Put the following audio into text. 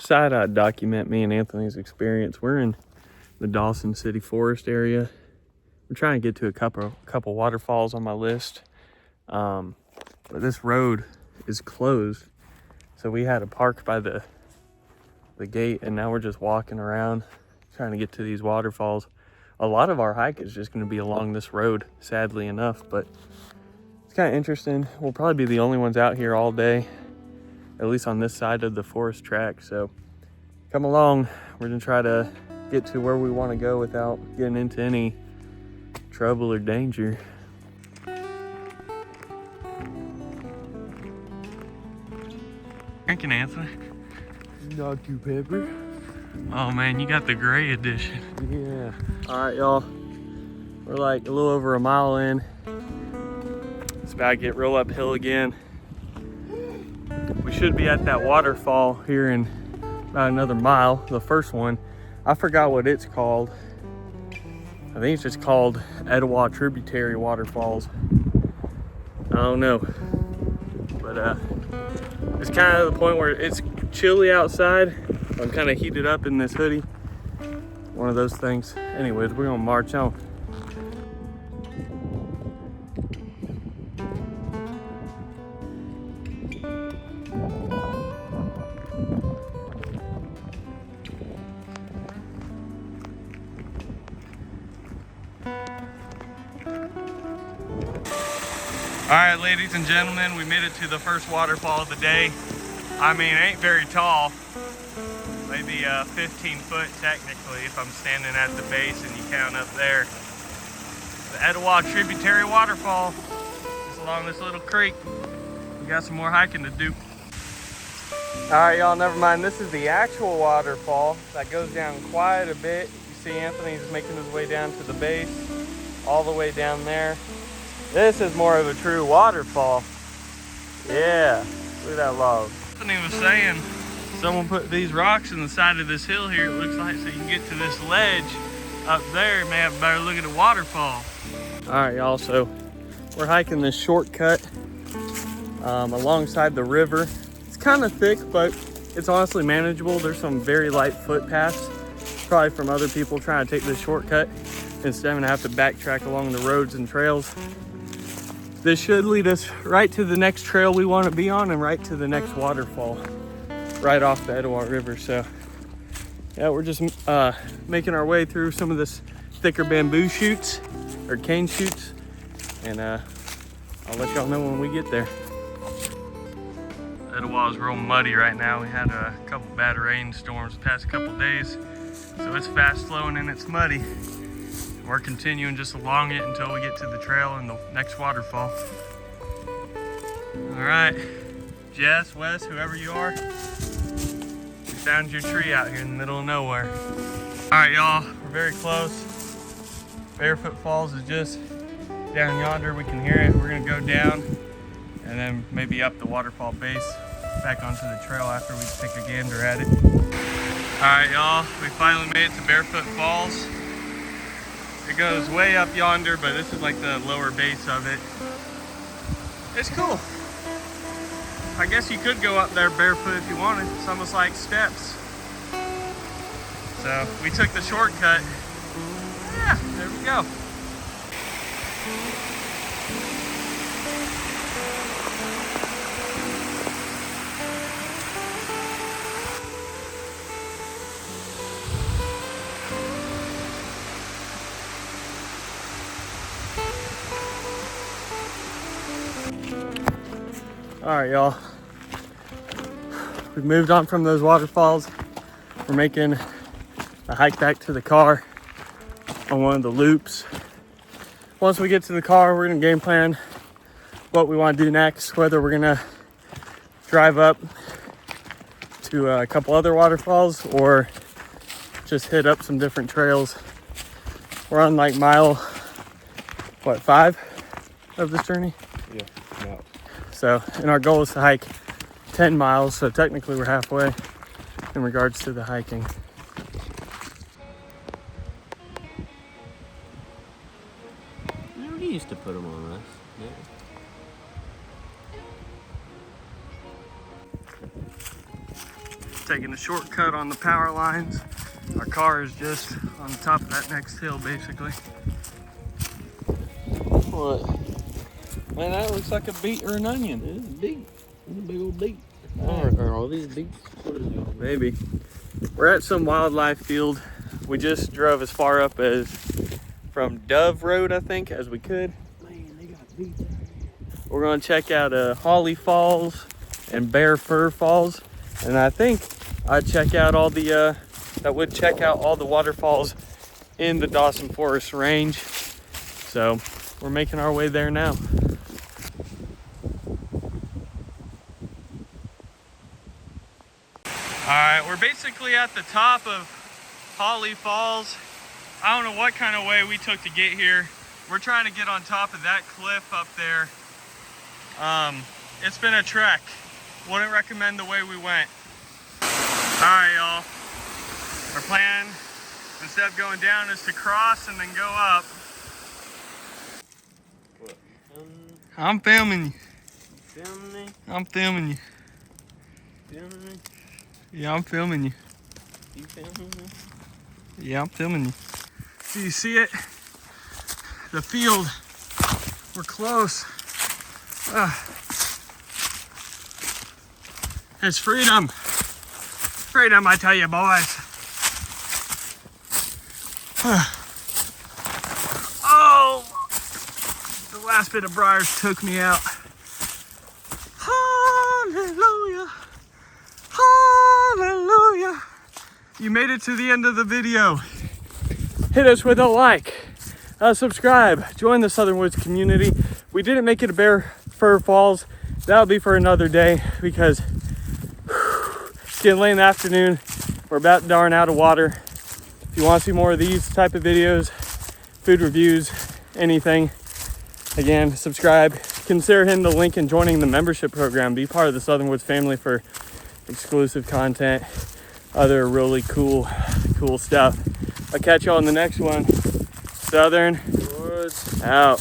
decided I'd document me and Anthony's experience. We're in the Dawson Forest area. We're trying to get to a couple waterfalls on my list. But this road is closed. So we had to park by the gate, and now we're just walking around trying to get to these waterfalls. A lot of our hike is just going to be along this road, sadly enough, but it's kind of interesting. We'll probably be the only ones out here all day, at least on this side of the forest track. So come along. We're going to try to get to where we want to go without getting into any trouble or danger. Drinking, Anthony? Not too pepper. Oh man, you got the gray edition. Yeah. All right, y'all. We're like a little over a mile in. It's about to get real uphill again. We should be at that waterfall here in about another mile. The first one, I forgot what it's called. I think it's just called Etowah Tributary Waterfalls. I don't know, but it's kind of the point where it's chilly outside. I'm kind of heated up in this hoodie. One of those things. Anyways, we're gonna march on. All right, ladies and gentlemen, we made it to the first waterfall of the day. I mean, it ain't very tall. Maybe 15 foot technically if I'm standing at the base and you count up there. The Etowah Tributary Waterfall is along this little creek. We got some more hiking to do. All right, y'all, never mind. This is the actual waterfall that goes down quite a bit. You see Anthony's making his way down to the base, all the way down there. This is more of a true waterfall. Yeah, look at that log. Anthony was saying someone put these rocks in the side of this hill here, it looks like, so you can get to this ledge up there. You may have a better look at the waterfall. All right, y'all, so we're hiking this shortcut alongside the river. It's kind of thick, but it's honestly manageable. There's some very light footpaths, probably from other people trying to take this shortcut instead of having to have to backtrack along the roads and trails. This should lead us right to the next trail we want to be on and right to the next waterfall, right off the Etowah River. So yeah, we're just making our way through some of this thicker bamboo shoots or cane shoots, and I'll let y'all know when we get there. Etowah is real muddy right now. We had a couple bad rainstorms the past couple days, so it's fast flowing and it's muddy. We're continuing just along it until we get to the trail and the next waterfall. All right, Jess, Wes, whoever you are, we found your tree out here in the middle of nowhere. All right, y'all, we're very close. Barefoot Falls is just down yonder. We can hear it. We're gonna go down and then maybe up the waterfall base, back onto the trail after we take a gander at it. All right, y'all, we finally made it to Barefoot Falls. It goes way up yonder, but this is like the lower base of it. It's cool. I guess you could go up there barefoot if you wanted. It's almost like steps. So we took the shortcut. Yeah, there we go. All right, y'all. We've moved on from those waterfalls. We're making a hike back to the car on one of the loops. Once we get to the car, we're gonna game plan what we want to do next, whether we're gonna drive up to a couple other waterfalls or just hit up some different trails. We're on like mile, what, 5 of this journey? Yeah. So, and our goal is to hike 10 miles, so technically we're halfway in regards to the hiking. We used to put them on us. Yeah. taking a shortcut on the power lines. Our car is just on the top of that next hill, basically. What? Man, that looks like a beet or an onion. It's big. It's a big old beet. Are all these beets? What is it? Maybe. We're at some wildlife field. We just drove as far up as from Dove Road, I think, as we could. Man, they got beets out here. We're gonna check out Holly Falls and Barefoot Falls, and I think I'd check out all the check out all the waterfalls in the Dawson Forest range. So we're making our way there now. All right, we're basically at the top of Holly Falls. I don't know what kind of way we took to get here. We're trying to get on top of that cliff up there. It's been a trek. Wouldn't recommend the way we went. All right, y'all. Our plan, instead of going down, is to cross and then go up. What? I'm filming you. Filming me? I'm filming you. Filming me? Yeah, I'm filming you. You filming me? Yeah, I'm filming you. Do you see it? The field. We're close. It's freedom. Freedom, I tell you, boys. Oh! The last bit of briars took me out. Hallelujah. Hallelujah. You made it to the end of the video. Hit us with a like, subscribe, join the Southern Woods community. We didn't make it to Barefoot Falls. That'll be for another day because it's getting late in the afternoon. We're about darn out of water. If you want to see more of these type of videos, food reviews, anything, again, subscribe. Consider hitting the link and joining the membership program. Be part of the Southern Woods family for exclusive content, other really cool stuff. I'll catch y'all in the next one. Southern Woods out.